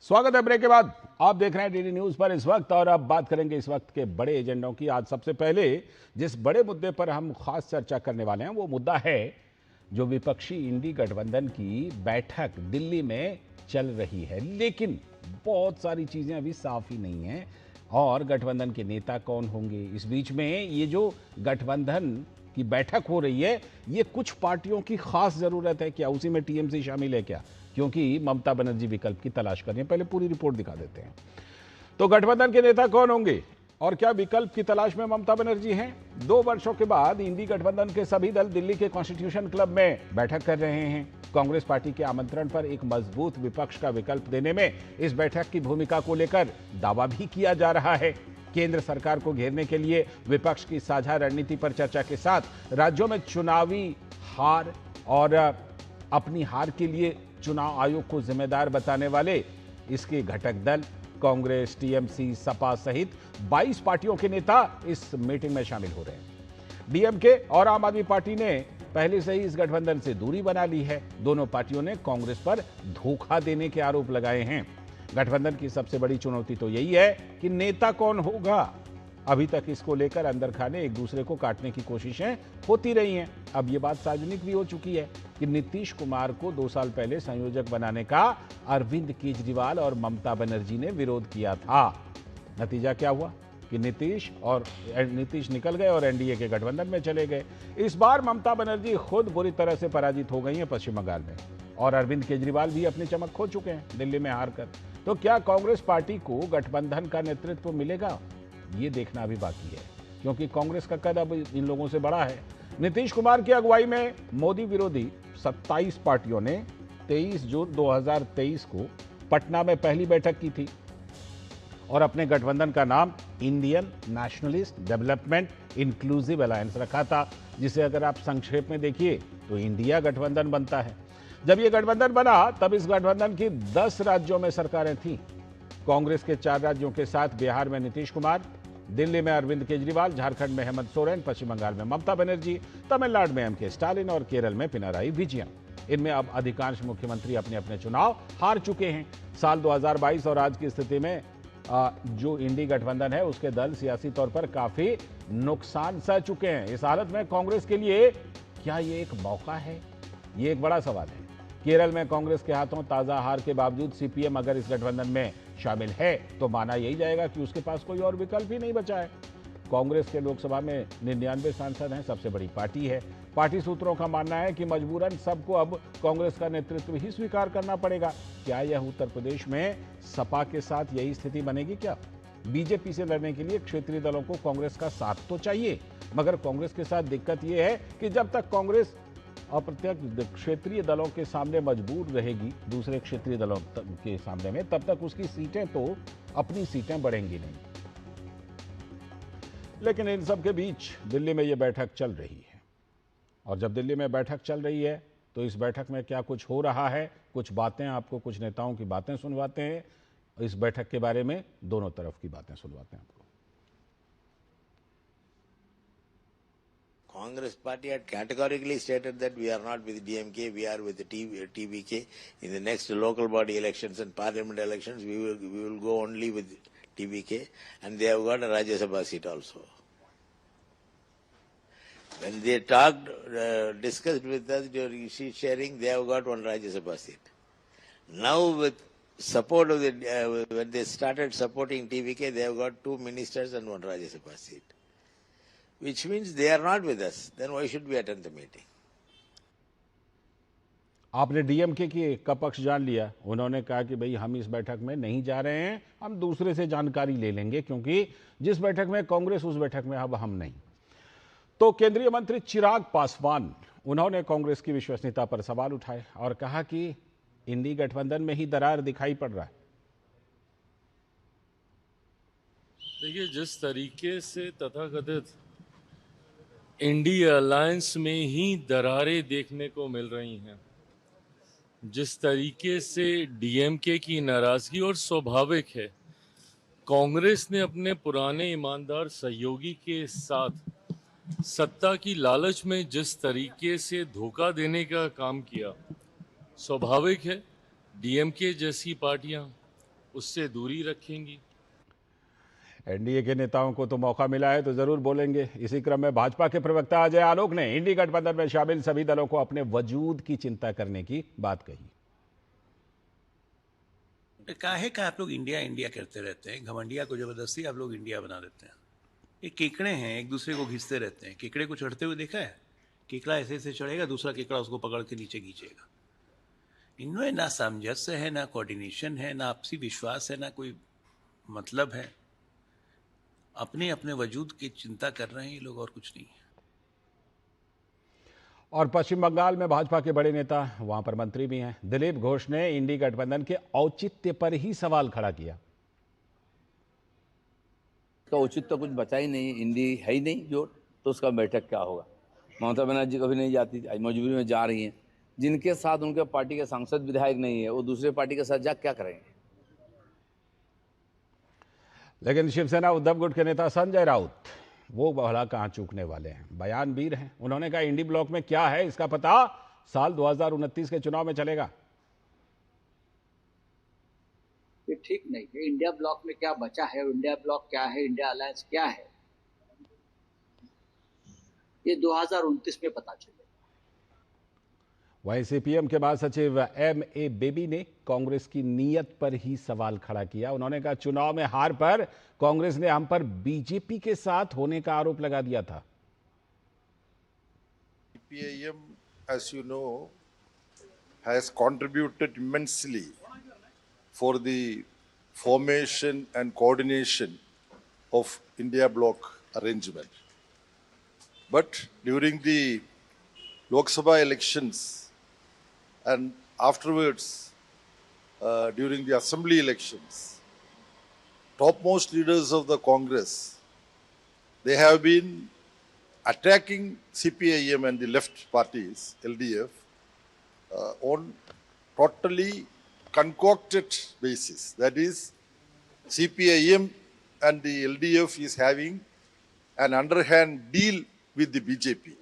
स्वागत है ब्रेक के बाद। आप देख रहे हैं डीडी न्यूज पर इस वक्त, और अब बात करेंगे इस वक्त के बड़े एजेंडों की। आज सबसे पहले जिस बड़े मुद्दे पर हम खास चर्चा करने वाले हैं वो मुद्दा है जो विपक्षी इंडी गठबंधन की बैठक दिल्ली में चल रही है, लेकिन बहुत सारी चीजें अभी साफ ही नहीं है। और गठबंधन के नेता कौन होंगे, इस बीच में ये जो गठबंधन की बैठक हो रही है, ये कुछ पार्टियों की खास जरूरत है क्या? उसी में टीएमसी शामिल है क्या? क्योंकि ममता बनर्जी विकल्प की तलाश कर रही है। पहले पूरी रिपोर्ट दिखा देते हैं। तो गठबंधन के नेता कौन होंगे और क्या विकल्प की तलाश में ममता बनर्जी हैं? 2 वर्षों के बाद इंडी गठबंधन के सभी दल दिल्ली के कॉन्स्टिट्यूशन क्लब में बैठक कर रहे हैं। कांग्रेस पार्टी के आमंत्रण पर एक मजबूत विपक्ष का विकल्प देने में इस बैठक की भूमिका को लेकर दावा भी किया जा रहा है। केंद्र सरकार को घेरने के लिए विपक्ष की साझा रणनीति पर चर्चा के साथ राज्यों में चुनावी हार और अपनी हार के लिए चुनाव आयोग को जिम्मेदार बताने वाले इसके घटक दल कांग्रेस, टीएमसी, सपा सहित 22 पार्टियों के नेता इस मीटिंग में शामिल हो रहे हैं। डीएमके और आम आदमी पार्टी ने पहले से ही इस गठबंधन से दूरी बना ली है। दोनों पार्टियों ने कांग्रेस पर धोखा देने के आरोप लगाए हैं। गठबंधन की सबसे बड़ी चुनौती तो यही है कि नेता कौन होगा। अभी तक इसको लेकर अंदर खाने एक दूसरे को काटने की कोशिशें होती रही हैं। अब ये बात सार्वजनिक भी हो चुकी है कि नीतीश कुमार को 2 साल पहले संयोजक बनाने का अरविंद केजरीवाल और ममता बनर्जी ने विरोध किया था। नतीजा क्या हुआ कि नीतीश निकल गए और एनडीए के गठबंधन में चले गए। इस बार ममता बनर्जी खुद बुरी तरह से पराजित हो गई हैं पश्चिम बंगाल में, और अरविंद केजरीवाल भी अपनी चमक खो चुके हैं दिल्ली में हारकर। तो क्या कांग्रेस पार्टी को गठबंधन का नेतृत्व मिलेगा? ये देखना भी बाकी है, क्योंकि कांग्रेस का कद अब इन लोगों से बड़ा है। नीतीश कुमार की अगुवाई में मोदी विरोधी 27 पार्टियों ने 23 जून 2023 को पटना में पहली बैठक की थी और अपने गठबंधन का नाम Indian nationalist development inclusive alliance रखा था, जिसे अगर आप संक्षेप में देखिए तो इंडिया गठबंधन बनता है। जब यह गठबंधन बना तब इस गठबंधन की 10 राज्यों में सरकारें थीं। कांग्रेस के 4 राज्यों के साथ बिहार में नीतीश कुमार, दिल्ली में अरविंद केजरीवाल, झारखंड में हेमंत सोरेन, पश्चिम बंगाल में ममता बनर्जी, तमिलनाडु में एमके स्टालिन और केरल में पिनाराई विजयन। इनमें अब अधिकांश मुख्यमंत्री अपने अपने चुनाव हार चुके हैं। साल 2022 और आज की स्थिति में जो इंडी गठबंधन है उसके दल सियासी तौर पर काफी नुकसान सह चुके हैं। इस हालत में कांग्रेस के लिए क्या ये एक मौका है? ये एक बड़ा सवाल है। केरल में कांग्रेस के हाथों ताजा हार के बावजूद सीपीएम अगर इस गठबंधन में शामिल है तो माना यही जाएगा कि उसके पास कोई और विकल्प ही नहीं बचा है। कांग्रेस के लोकसभा में 99 सांसद हैं, सबसे बड़ी पार्टी है। पार्टी सूत्रों का मानना है कि मजबूरन सबको अब कांग्रेस का नेतृत्व ही स्वीकार करना पड़ेगा। क्या यह उत्तर प्रदेश में सपा के साथ यही स्थिति बनेगी क्या? बीजेपी से लड़ने के लिए क्षेत्रीय दलों को कांग्रेस का साथ तो चाहिए, मगर कांग्रेस के साथ दिक्कत यह है कि जब तक कांग्रेस अप्रत्यक्ष क्षेत्रीय दलों के सामने मजबूर रहेगी दूसरे क्षेत्रीय दलों के सामने में, तब तक उसकी सीटें तो अपनी सीटें बढ़ेंगी नहीं। लेकिन इन सब के बीच दिल्ली में यह बैठक चल रही है, और जब दिल्ली में बैठक चल रही है तो इस बैठक में क्या कुछ हो रहा है, कुछ बातें आपको, कुछ नेताओं की बातें सुनवाते हैं। इस बैठक के बारे में दोनों तरफ की बातें सुनवाते हैं आपको। Congress party had categorically stated that we are not with DMK, we are with the TVK. In the next local body elections and parliament elections, we will go only with TVK, and they have got a Rajya Sabha seat also. When they talked, discussed with us during seat sharing, they have got one Rajya Sabha seat. Now with support of the, when they started supporting TVK, they have got 2 ministers and 1 Rajya Sabha seat. Which means they are not with us. Then why should we attend the meeting? आपने DMK का पक्ष जान लिया। उन्होंने कहा कि भाई हम इस बैठक में नहीं जा रहे हैं, हम दूसरे से जानकारी ले लेंगे, क्योंकि जिस बैठक में कांग्रेस उस बैठक में अब हम नहीं। तो केंद्रीय मंत्री चिराग पासवान, उन्होंने कांग्रेस की विश्वसनीयता पर सवाल उठाए और कहा कि इंडी गठबंधन में ही दरार दिखाई पड़ रहा है। देखिए, जिस तरीके से तथाकथित इंडी अलायंस में ही दरारें देखने को मिल रही हैं, जिस तरीके से डीएमके की नाराजगी, और स्वाभाविक है कांग्रेस ने अपने पुराने ईमानदार सहयोगी के साथ सत्ता की लालच में जिस तरीके से धोखा देने का काम किया, स्वाभाविक है डीएमके जैसी पार्टियां उससे दूरी रखेंगी। एनडीए के नेताओं को तो मौका मिला है तो जरूर बोलेंगे। इसी क्रम में भाजपा के प्रवक्ता अजय आलोक ने इंडी गठबंधन में शामिल सभी दलों को अपने वजूद की चिंता करने की बात कही। काहे का आप लोग इंडिया इंडिया करते रहते हैं, घमंडिया को जबरदस्ती आप लोग इंडिया बना देते हैं। ये केकड़े हैं, एक दूसरे को घिसते रहते हैं। केकड़े को चढ़ते हुए देखा है? केकड़ा ऐसे ऐसे चढ़ेगा, दूसरा केकड़ा उसको पकड़ के नीचे खींचेगा। इनमें ना सामंजस्य है, ना कोऑर्डिनेशन है, ना आपसी विश्वास है, ना कोई मतलब है। अपने अपने वजूद की चिंता कर रहे हैं ये लोग, और कुछ नहीं है। और पश्चिम बंगाल में भाजपा के बड़े नेता, वहां पर मंत्री भी हैं, दिलीप घोष ने इंडी गठबंधन के औचित्य पर ही सवाल खड़ा किया। तो औचित्य तो कुछ बचा ही नहीं, इंडी है ही नहीं जो, तो उसका बैठक क्या होगा। ममता बनर्जी कभी नहीं जाती, आज मजबूरी में जा रही हैं। जिनके साथ उनके पार्टी के सांसद विधायक नहीं है, वो दूसरे पार्टी के साथ जा क्या करेंगे। लेकिन शिवसेना उद्धव गुट के नेता संजय राउत वो भला कहां चूकने वाले हैं, बयानवीर हैं। उन्होंने कहा इंडी ब्लॉक में क्या है इसका पता साल 2029 के चुनाव में चलेगा। ये ठीक नहीं है। इंडिया ब्लॉक में क्या बचा है, इंडिया ब्लॉक क्या है, इंडिया अलायंस क्या है, ये 2029 में पता चलेगा। वहीं सीपीएम के महासचिव एम.ए. बेबी ने कांग्रेस की नीयत पर ही सवाल खड़ा किया। उन्होंने कहा चुनाव में हार पर कांग्रेस ने हम पर बीजेपी के साथ होने का आरोप लगा दिया था। CPIM, as you know, has contributed immensely for the formation and coordination of India bloc arrangement. But during the Lok Sabha elections and afterwards, during the assembly elections, topmost leaders of the Congress, they have been attacking CPIM and the left parties, LDF, on totally concocted basis. That is, CPIM and the LDF is having an underhand deal with the BJP.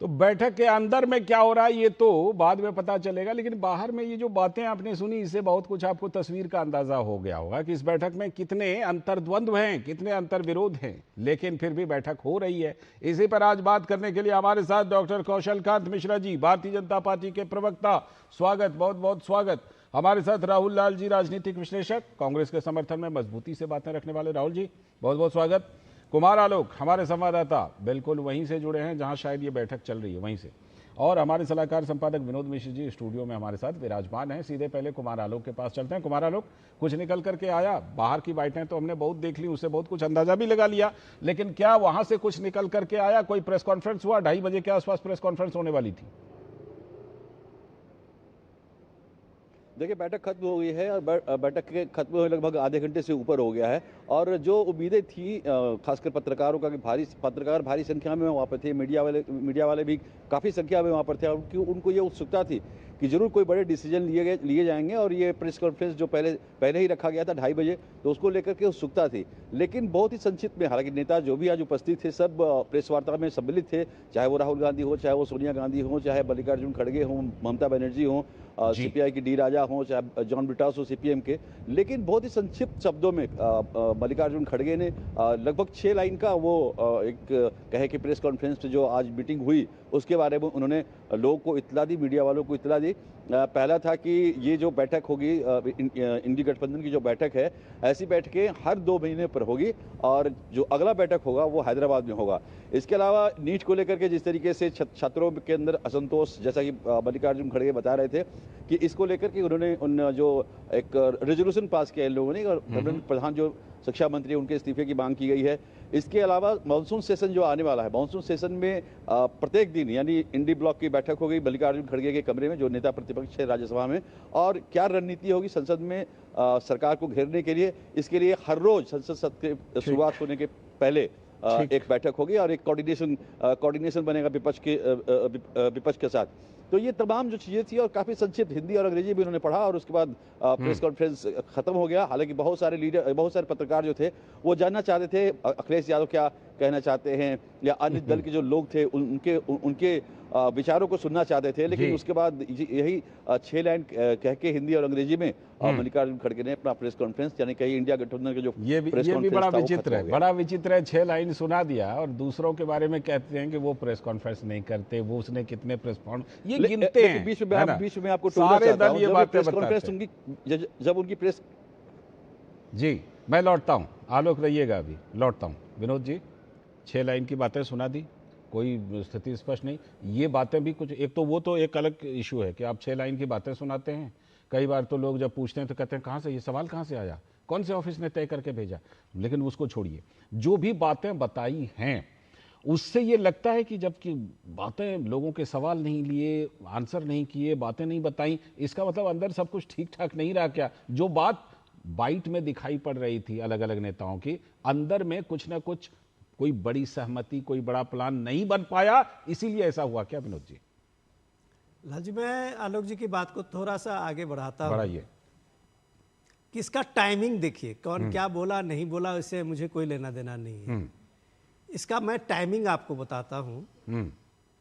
तो बैठक के अंदर में क्या हो रहा है ये तो बाद में पता चलेगा, लेकिन बाहर में ये जो बातें आपने सुनी इससे बहुत कुछ आपको तस्वीर का अंदाजा हो गया होगा कि इस बैठक में कितने अंतर्द्वंद्व हैं, कितने अंतर्विरोध हैं, लेकिन फिर भी बैठक हो रही है। इसी पर आज बात करने के लिए हमारे साथ डॉक्टर कौशल कांत मिश्रा जी, भारतीय जनता पार्टी के प्रवक्ता, स्वागत, बहुत बहुत स्वागत। हमारे साथ राहुल लाल जी, राजनीतिक विश्लेषक, कांग्रेस के समर्थन में मजबूती से बातें रखने वाले। राहुल जी बहुत बहुत स्वागत। कुमार आलोक हमारे संवाददाता, बिल्कुल वहीं से जुड़े हैं जहां शायद ये बैठक चल रही है, वहीं से। और हमारे सलाहकार संपादक विनोद मिश्र जी स्टूडियो में हमारे साथ विराजमान हैं। सीधे पहले कुमार आलोक के पास चलते हैं। कुमार आलोक, कुछ निकल करके आया? बाहर की बाइटें तो हमने बहुत देख ली, उससे बहुत कुछ अंदाजा भी लगा लिया, लेकिन क्या वहां से कुछ निकल करके आया? कोई प्रेस कॉन्फ्रेंस हुआ? 2:30 बजे के आसपास प्रेस कॉन्फ्रेंस होने वाली थी। देखिए, बैठक खत्म हो गई है और बैठक के खत्म हुए लगभग आधे घंटे से ऊपर हो गया है। और जो उम्मीदें थी खासकर पत्रकारों का कि पत्रकार भारी संख्या में वहाँ पर थे, मीडिया वाले भी काफ़ी संख्या में वहाँ पर थे, और उनको ये उत्सुकता थी कि जरूर कोई बड़े डिसीजन लिए जाएंगे। और ये प्रेस कॉन्फ्रेंस जो पहले ही रखा गया था 2:30 बजे, तो उसको लेकर के उत्सुकता थी। लेकिन बहुत ही संक्षिप्त में, हालांकि नेता जो भी आज उपस्थित थे सब प्रेस वार्ता में सम्मिलित थे, चाहे वो राहुल गांधी हो, चाहे वो सोनिया गांधी हो, चाहे मल्लिकार्जुन खड़गे हों, ममता बनर्जी हों, सीपीआई की डी राजा हों, चाहे जॉन ब्रिटास हो सीपीएम के। लेकिन बहुत ही संक्षिप्त शब्दों में मल्लिकार्जुन खड़गे ने लगभग 6 लाइन का वो एक कहे कि प्रेस कॉन्फ्रेंस जो आज मीटिंग हुई उसके बारे में उन्होंने लोगों को इत्तला दी, मीडिया वालों को इत्तला दी। पहला था कि ये जो बैठक होगी, इंडी गठबंधन की जो बैठक है, ऐसी बैठकें हर 2 महीने पर होगी, और जो अगला बैठक होगा वो हैदराबाद में होगा। इसके अलावा नीट को लेकर के जिस तरीके से छात्रों के अंदर असंतोष, जैसा कि मल्लिकार्जुन खड़गे बता रहे थे कि इसको लेकर के उन्होंने जो एक रेजोल्यूशन पास किया इन लोगों ने, और प्रधान जो शिक्षा मंत्री उनके इस्तीफे की मांग की गई है। इसके अलावा मानसून सेशन जो आने वाला है, मानसून सेशन में प्रत्येक दिन यानी इंडी ब्लॉक की बैठक हो गई मल्लिकार्जुन खड़गे के कमरे में, जो नेता प्रतिपक्ष है राज्यसभा में, और क्या रणनीति होगी संसद में सरकार को घेरने के लिए। इसके लिए हर रोज संसद सत्र की शुरुआत होने के पहले एक बैठक होगी और एक कोऑर्डिनेशन बनेगा विपक्ष के साथ। तो ये तमाम जो चीज़ें थी, और काफ़ी संक्षिप्त हिंदी और अंग्रेजी भी उन्होंने पढ़ा, और उसके बाद प्रेस कॉन्फ्रेंस खत्म हो गया। हालांकि बहुत सारे पत्रकार जो थे वो जानना चाहते थे अखिलेश यादव क्या कहना चाहते हैं या अन्य दल के जो लोग थे उनके उनके विचारों को सुनना चाहते थे, लेकिन उसके बाद यही 6 लाइन कह के हिंदी और अंग्रेजी में मल्लिकार्जुन खड़गे ने अपना प्रेस कॉन्फ्रेंस, यानी कहीं इंडिया गठबंधन का जो ये भी बड़ा विचित्र है, बड़ा विचित्र है। 6 लाइन सुना दिया और दूसरों के बारे में कहते हैं कि वो प्रेस कॉन्फ्रेंस नहीं करते, वो उसने कितने प्रेस ये गिनते हैं। बीच में आपको सारे दल ये बात प्रेस कॉन्फ्रेंस जब उनकी प्रेस। जी मैं लौटता हूँ, आलोक रहिएगा, अभी लौटता हूँ। विनोद जी, 6 लाइन की बातें सुना दी, कोई स्थिति स्पष्ट नहीं। ये बातें भी कुछ, एक तो वो तो एक अलग इशू है कि आप 6 लाइन की बातें सुनाते हैं। कई बार तो लोग जब पूछते हैं तो कहते हैं कहाँ से ये सवाल कहाँ से आया, कौन से ऑफिस ने तय करके भेजा। लेकिन उसको छोड़िए, जो भी बातें बताई हैं उससे ये लगता है कि जबकि बातें, लोगों के सवाल नहीं लिए, आंसर नहीं किए, बातें नहीं बताई, इसका मतलब अंदर सब कुछ ठीक ठाक नहीं रहा क्या? जो बात बाइट में दिखाई पड़ रही थी अलग अलग नेताओं की, अंदर में कुछ ना कुछ कोई बड़ी सहमति, कोई बड़ा प्लान नहीं बन पाया, इसीलिए ऐसा हुआ क्या विनोद जी? लाल जी, मैं आलोक जी की बात को थोड़ा सा आगे बढ़ाता हूँ। बढ़ाइए। कि इसका टाइमिंग देखिए, कौन क्या बोला नहीं बोला, इससे मुझे कोई लेना देना नहीं है। इसका मैं टाइमिंग आपको बताता हूँ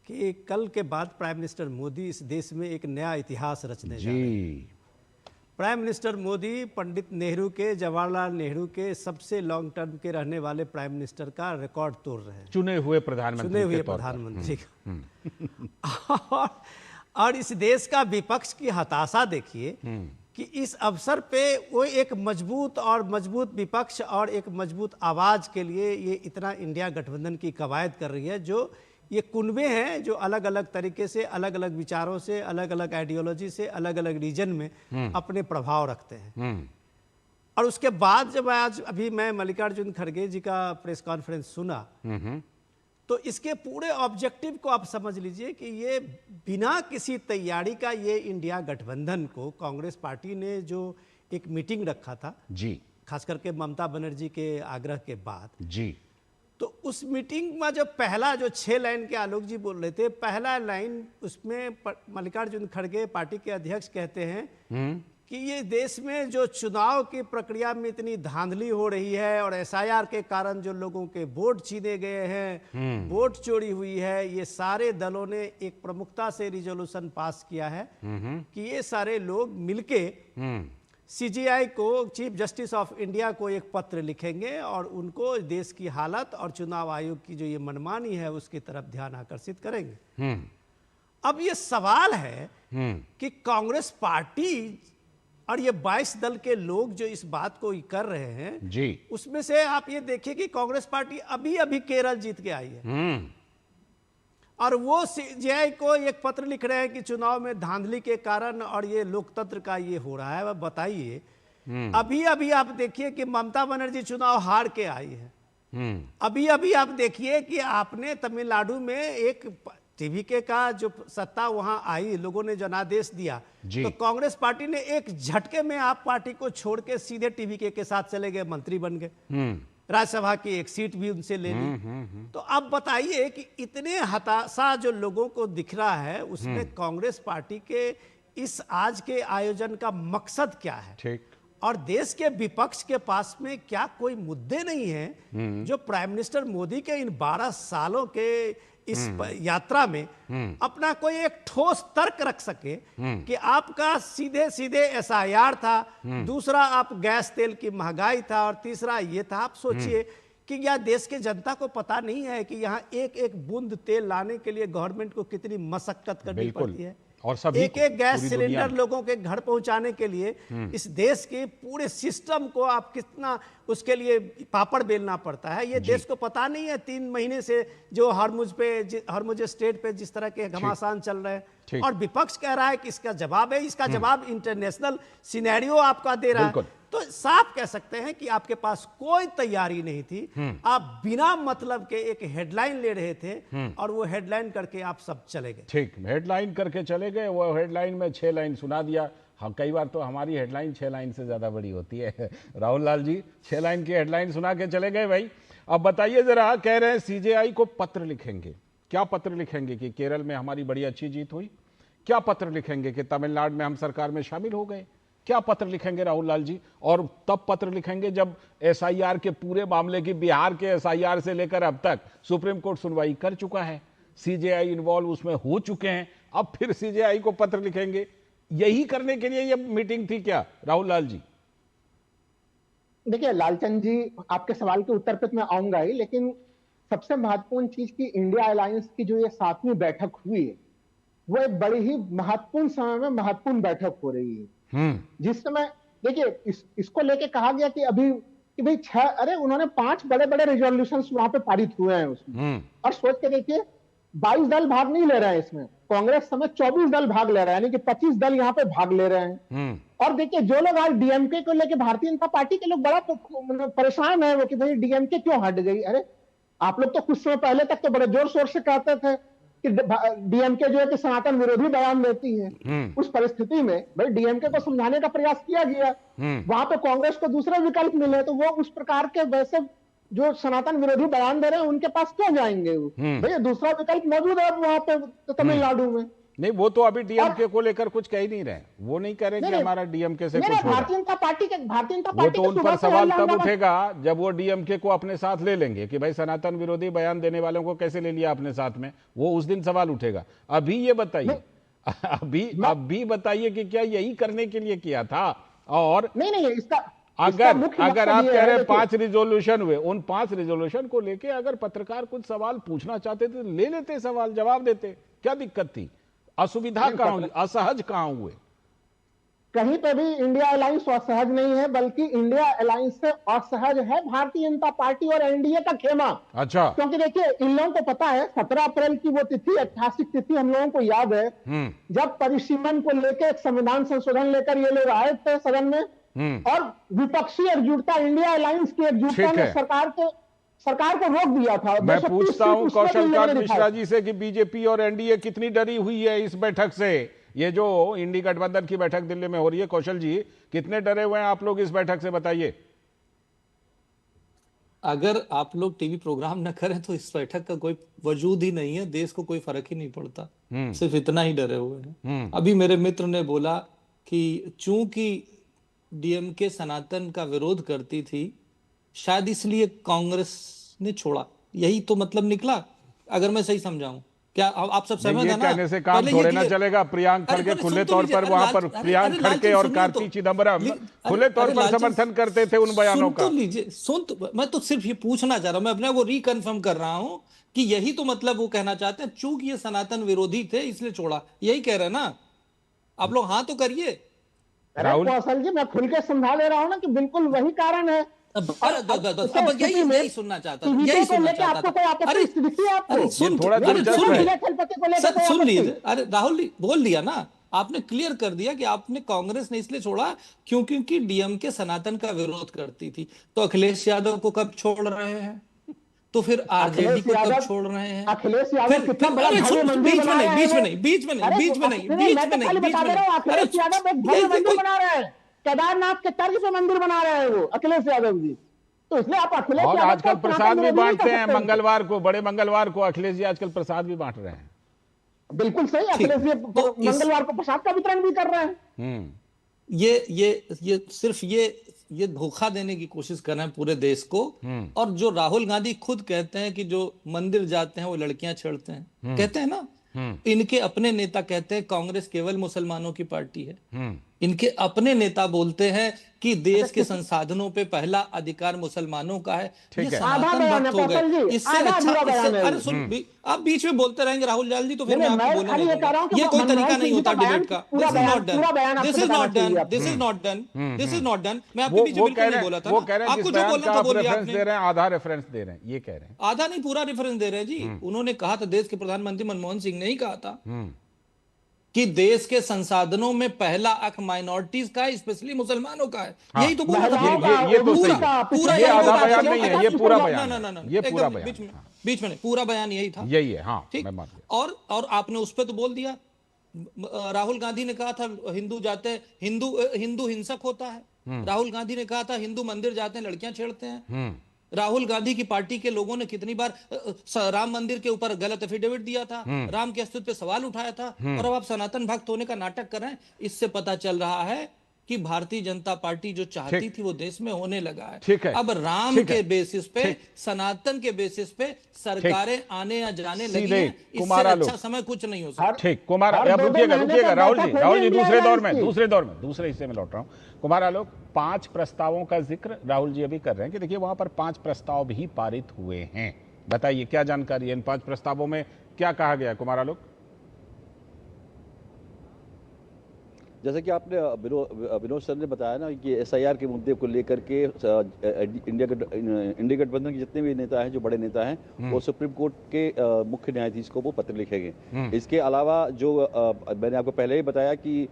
कि कल के बाद प्राइम मिनिस्टर मोदी इस देश में एक नया इतिहास रचने जा रहे हैं। प्राइम मिनिस्टर मोदी पंडित नेहरू के, जवाहरलाल नेहरू के सबसे लॉन्ग टर्म के रहने वाले प्राइम मिनिस्टर का रिकॉर्ड तोड़ रहे हैं, चुने हुए प्रधानमंत्री और इस देश का विपक्ष की हताशा देखिए कि इस अवसर पे वो एक मजबूत विपक्ष और एक मजबूत आवाज के लिए ये इतना इंडिया गठबंधन की कवायद कर रही है। जो ये कुनबे हैं जो अलग अलग तरीके से, अलग अलग विचारों से, अलग अलग आइडियोलॉजी से, अलग अलग रीजन में अपने प्रभाव रखते हैं। और उसके बाद जब आज अभी मैं मल्लिकार्जुन खड़गे जी का प्रेस कॉन्फ्रेंस सुना, तो इसके पूरे ऑब्जेक्टिव को आप समझ लीजिए कि ये बिना किसी तैयारी का ये इंडिया गठबंधन को कांग्रेस पार्टी ने जो एक मीटिंग रखा था जी, खास करके ममता बनर्जी के आग्रह के बाद जी, तो उस मीटिंग में जो पहला जो 6 लाइन के आलोक जी बोल रहे थे, पहला लाइन उसमें मल्लिकार्जुन खड़गे पार्टी के अध्यक्ष कहते हैं कि ये देश में जो चुनाव की प्रक्रिया में इतनी धांधली हो रही है और एसआईआर के कारण जो लोगों के वोट छीने गए हैं, वोट चोरी हुई है, ये सारे दलों ने एक प्रमुखता से रिजोल्यूशन पास किया है कि ये सारे लोग मिलके सीजीआई को, चीफ जस्टिस ऑफ इंडिया को एक पत्र लिखेंगे और उनको देश की हालत और चुनाव आयोग की जो ये मनमानी है उसकी तरफ ध्यान आकर्षित करेंगे। अब ये सवाल है कि कांग्रेस पार्टी और ये 22 दल के लोग जो इस बात को कर रहे हैं जी, उसमें से आप ये देखिए कि कांग्रेस पार्टी अभी अभी केरल जीत के आई है और वो सीजीआई को एक पत्र लिख रहे हैं कि चुनाव में धांधली के कारण और ये लोकतंत्र का ये हो रहा है। वह बताइए, अभी अभी आप देखिए कि ममता बनर्जी चुनाव हार के आई है। अभी अभी आप देखिए कि आपने तमिलनाडु में एक टीवीके का जो सत्ता वहां आई, लोगों ने जनादेश दिया, तो कांग्रेस पार्टी ने एक झटके में आप पार्टी को छोड़ के सीधे टीवीके के साथ चले गए, मंत्री बन गए, राज्यसभा की एक सीट भी उनसे ले ली। तो अब बताइए कि इतने हताशा जो लोगों को दिख रहा है, उसमें कांग्रेस पार्टी के इस आज के आयोजन का मकसद क्या है? ठीक। और देश के विपक्ष के पास में क्या कोई मुद्दे नहीं है जो प्राइम मिनिस्टर मोदी के इन 12 सालों के इस यात्रा में अपना कोई एक ठोस तर्क रख सके कि आपका सीधे सीधे एसआईआर था, दूसरा आप गैस तेल की महंगाई था और तीसरा ये था। आप सोचिए कि यह देश के जनता को पता नहीं है कि यहाँ एक एक बूंद तेल लाने के लिए गवर्नमेंट को कितनी मशक्कत करनी पड़ती है और सभी एक एक गैस सिलेंडर लोगों के घर पहुंचाने के लिए इस देश के पूरे सिस्टम को आप कितना उसके लिए पापड़ बेलना पड़ता है। ये देश को पता नहीं है 3 महीने से जो हरमुज स्टेट पे जिस तरह के घमासान चल रहे हैं और विपक्ष कह रहा है कि इसका जवाब है, इसका जवाब इंटरनेशनल सिनेरियो आपका दे रहा है। तो साफ कह सकते हैं कि आपके पास कोई तैयारी नहीं थी, आप बिना मतलब के एक हेडलाइन ले रहे थे और वो हेडलाइन करके आप सब चले गए। ठीक, हेडलाइन करके चले गए, वो हेडलाइन में 6 लाइन सुना दिया। हाँ, कई बार तो हमारी हेडलाइन 6 लाइन से ज्यादा बड़ी होती है। राहुल लाल जी 6 लाइन की हेडलाइन सुना के चले गए भाई। अब बताइए जरा, कह रहे हैं सीजेआई को पत्र लिखेंगे, क्या पत्र लिखेंगे कि केरल में हमारी बड़ी अच्छी जीत हुई? क्या पत्र लिखेंगे कि तमिलनाडु में हम सरकार में शामिल हो गए? क्या पत्र लिखेंगे राहुल लाल जी? और तब पत्र लिखेंगे जब एसआईआर के पूरे मामले की, बिहार के एसआईआर से लेकर अब तक सुप्रीम कोर्ट सुनवाई कर चुका है, सीजेआई इन्वॉल्व उसमें हो चुके हैं, अब फिर सीजेआई को पत्र लिखेंगे। यही करने के लिए ये मीटिंग थी क्या राहुल लाल जी? देखिए लालचंद जी, आपके सवाल के उत्तर पे तो मैं आऊंगा ही, लेकिन सबसे महत्वपूर्ण चीज की इंडिया अलायंस की जो ये 7वीं बैठक हुई है, वो एक बड़ी ही महत्वपूर्ण समय में महत्वपूर्ण बैठक हो रही है। जिस समय देखिए इसको लेके कहा गया कि अभी कि भाई उन्होंने 5 बड़े बड़े रेजोल्यूशन वहां पे पारित हुए हैं उसमें, और सोच के देखिए 22 दल भाग नहीं ले रहे हैं इसमें, कांग्रेस समेत 24 दल भाग ले रहे हैं, यानी कि 25 दल यहाँ पे भाग ले रहे हैं। और देखिए जो लोग आज डीएमके को लेके, भारतीय जनता पार्टी के लोग बड़ा परेशान है वो कि भाई डीएमके क्यों हट गई। अरे आप लोग तो कुछ समय पहले तक तो बड़े जोर शोर से कहते थे कि डीएमके जो है कि सनातन विरोधी बयान देती है। उस परिस्थिति में भाई डीएमके को समझाने का प्रयास किया गया, वहां पे कांग्रेस को दूसरे विकल्प मिले, तो वो उस प्रकार के वैसे जो सनातन विरोधी बयान दे रहे हैं उनके पास क्यों जाएंगे वो? भैया दूसरा विकल्प मौजूद है वहां पे तमिलनाडु में। नहीं, वो तो अभी डीएमके को लेकर कुछ कह ही नहीं रहे, वो नहीं कह रहे कि हमारा डीएमके से कुछ हो रहा है। भारतीय जनता पार्टी वो तो उन पर सवाल तब उठेगा जब वो डीएमके को अपने साथ ले लेंगे कि भाई सनातन विरोधी बयान देने वालों को कैसे ले लिया अपने साथ में, वो उस दिन सवाल उठेगा। अभी ये बताइए, अभी बताइए कि क्या यही करने के लिए किया था? और नहीं इसका अगर आप कह रहे हैं 5 रिजोल्यूशन हुए, उन 5 रिजोल्यूशन को लेके अगर पत्रकार कुछ सवाल पूछना चाहते थे ले लेते, सवाल जवाब देते, क्या दिक्कत थी? असुविधा कहां हुई, असहज कहां हुए? कहीं पे भी इंडिया अलायंस असहज नहीं है, बल्कि इंडिया अलायंस से असहज है भारतीय जनता पार्टी और एनडीए का खेमा। अच्छा, क्योंकि देखिए इन लोगों को पता है 17 अप्रैल की वो तिथि, ऐतिहासिक तिथि हम लोगों को याद है, जब परिसीमन को लेकर एक संविधान संशोधन लेकर ये लोग आए थे सदन में, और विपक्षी एकजुटता, इंडिया अलायंस की एकजुटता ने सरकार को रोक दिया था। मैं पूछता हूं कौशलकांत मिश्रा जी से कि बीजेपी और एनडीए कितनी डरी हुई है इस बैठक से? ये जो इंडी गठबंधन की बैठक दिल्ली में हो रही है, कौशल जी कितने डरे हुए हैं आप लोग इस बैठक से, बताइए। अगर आप लोग टीवी प्रोग्राम न करें तो इस बैठक का कोई वजूद ही नहीं है, देश को कोई फर्क ही नहीं पड़ता, सिर्फ इतना ही डरे हुए हैं। अभी मेरे मित्र ने बोला कि चूंकि डीएमके सनातन का विरोध करती थी, शायद इसलिए कांग्रेस ने छोड़ा, यही तो मतलब निकला, अगर मैं सही समझाऊं। क्या आप सब सहमत हैं ना? कहने से काम थोड़े ना चलेगा। प्रियांक खड़गे खुले तौर पर वहां पर, प्रियांक खड़गे और कार्ति चिदम्बरम खुले तौर पर समर्थन करते थे उन बयानों का। मैं तो सिर्फ ये पूछना चाह रहा हूं, मैं अपने वो रिकन्फर्म कर रहा हूं कि यही तो मतलब वो कहना चाहते हैं, चूंकि ये सनातन विरोधी थे इसलिए छोड़ा, यही कह रहे हैं ना आप लोग? हाँ तो करिए राहुल। कौशल जी, मैं खुल के समझा ले रहा हूँ ना कि बिल्कुल वही कारण है। यही सुनना चाहता था, यही सुनना चाहता था। अरे सुन लीजिए, अरे राहुल जी बोल दिया ना आपने, क्लियर कर दिया कि आपने कांग्रेस ने इसलिए छोड़ा क्योंकि डीएमके सनातन का विरोध करती थी। तो अखिलेश यादव को कब छोड़ रहे हैं? तो फिर आरजेडी को कब छोड़ रहे हैं? अखिलेश यादव कितना बड़ा बीच में नहीं बना रहे हैं, केदारनाथ के तर्ज पे मंदिर बना रहे हैं वो अखिलेश यादव जी। तो इसलिए आप अखिलेश और आजकल प्रसाद भी बांटते हैं मंगलवार को, बड़े मंगलवार को अखिलेश जी आजकल प्रसाद भी बांट रहे हैं। बिल्कुल सही, अखिलेश जी मंगलवार को प्रसाद का वितरण भी कर रहे हैं। ये सिर्फ ये धोखा देने की कोशिश कर रहे हैं पूरे देश को। और जो राहुल गांधी खुद कहते हैं कि जो मंदिर जाते हैं वो लड़कियां छेड़ते हैं, कहते हैं ना, इनके अपने नेता कहते हैं कांग्रेस केवल मुसलमानों की पार्टी है। इनके अपने नेता बोलते हैं कि देश के संसाधनों पे पहला अधिकार मुसलमानों का है। ये सनातन भक्त हो गए, इससे अच्छा। अरे सुन, आप बीच में बोलते रहेंगे राहुल लाल जी, तो फिर मैं आपको बोलने नहीं दूंगा। ये कोई तरीका नहीं होता डिबेट का। This is not done, this is not done, this is not done, this is not done. मैं आपके बीच में बिल्कुल नहीं बोला था। आपको जो बोलना था बोलिए आपने। आधा रेफरेंस दे रहे हैं, ये कह रहे हैं। आधा नहीं, पूरा रेफरेंस दे रहे हैं जी। उन्होंने कहा था, देश के प्रधानमंत्री मनमोहन सिंह ने ही कहा था कि देश के संसाधनों में पहला हक माइनॉरिटीज का है, स्पेशली मुसलमानों का है। यही तो बोला था। ये तो सही, पूरा ये आधा बयान नहीं है, ये पूरा बयान, ना ये पूरा बयान बीच में नहीं, पूरा बयान यही था, यही है। हाँ, ठीक। मैं मान गया। और आपने उस पर तो बोल दिया। राहुल गांधी ने कहा था हिंदू जाते हैं, हिंदू हिंसक होता है। राहुल गांधी ने कहा था हिंदू मंदिर जाते हैं लड़कियां छेड़ते हैं। राहुल गांधी की पार्टी के लोगों ने कितनी बार राम मंदिर के ऊपर गलत एफिडेविट दिया था, राम के अस्तित्व पे सवाल उठाया था, और अब आप सनातन भक्त होने का नाटक कर रहे हैं। इससे पता चल रहा है कि भारतीय जनता पार्टी जो चाहती थी वो देश में होने लगा है। ठीक है। अब राम ठीक है। के बेसिस पे, सनातन के बेसिस पे सरकारें आने या जाने लगी सीधे हैं। इससे कुमार आलोक। अच्छा समय कुछ नहीं हो सकता। ठीक, कुमार, अब रुकिएगा राहुल जी दूसरे हिस्से में लौट रहा हूं। कुमार आलोक, 5 प्रस्तावों का जिक्र राहुल जी अभी कर रहे हैं कि देखिए वहां पर 5 प्रस्ताव भी पारित हुए हैं। बताइए क्या जानकारी है इन 5 प्रस्तावों में, क्या कहा गया है कुमार आलोक? जैसे कि आपने विनोद सर ने बताया ना कि एसआईआर के मुद्दे को लेकर के इंडिया गठबंधन के जितने भी नेता हैं, जो बड़े नेता हैं, वो सुप्रीम कोर्ट के मुख्य न्यायाधीश को वो पत्र लिखेंगे। इसके अलावा जो मैंने आपको पहले ही बताया कि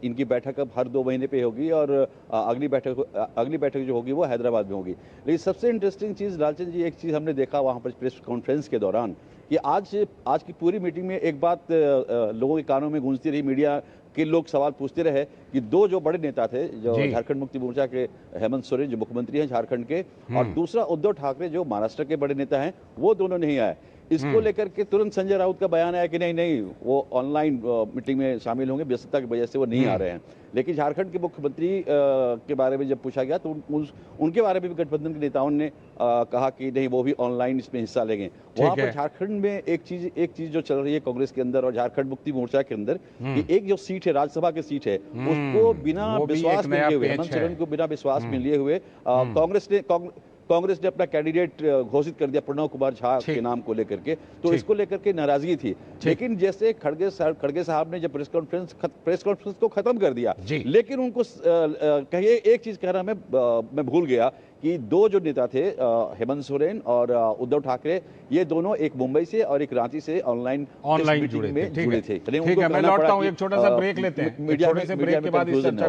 इनकी बैठक अब हर 2 महीने पे होगी और अगली बैठक जो होगी वो हैदराबाद में होगी। लेकिन सबसे इंटरेस्टिंग चीज़ लालचंद जी, एक चीज़ हमने देखा वहाँ पर प्रेस कॉन्फ्रेंस के दौरान कि आज की पूरी मीटिंग में एक बात लोगों के कानों में गूंजती रही, मीडिया के लोग सवाल पूछते रहे कि 2 जो बड़े नेता थे, जो झारखंड मुक्ति मोर्चा के हेमंत सोरेन जो मुख्यमंत्री हैं झारखंड के, और दूसरा उद्धव ठाकरे जो महाराष्ट्र के बड़े नेता हैं, वो दोनों नहीं आए। इसको लेकर के तुरंत संजय राउत का बयान आया कि नहीं वो ऑनलाइन मीटिंग में शामिल होंगे, व्यस्तता की वजह से वो नहीं आ रहे हैं। लेकिन झारखंड के मुख्यमंत्री के बारे में जब पूछा गया तो उनके बारे में भी गठबंधन के नेताओं ने कहा कि नहीं, वो भी ऑनलाइन इसमें हिस्सा लेंगे। वहां पर झारखंड में एक चीज जो चल रही है कांग्रेस के अंदर और झारखंड मुक्ति मोर्चा के अंदर, कि एक जो सीट है, राज्यसभा की सीट है, उसको बिना विश्वास में लिए हुए, हेमंत सोरेन को बिना विश्वास में लिए हुए कांग्रेस ने अपना कैंडिडेट घोषित कर दिया प्रणव कुमार झा के नाम को लेकर के। तो इसको लेकर के नाराजगी थी। लेकिन जैसे खड़गे साहब ने जब प्रेस कॉन्फ्रेंस को खत्म कर दिया, लेकिन उनको कहिए एक चीज कहना मैं भूल गया कि 2 जो नेता थे, हेमंत सोरेन और उद्धव ठाकरे, ये दोनों एक मुंबई से और एक रांची से ऑनलाइन जुड़े थे। ठीक है, मैं लौटता हूं, एक छोटा सा ब्रेक लेते हैं। छोटे से ब्रेक के बाद इस चर्चा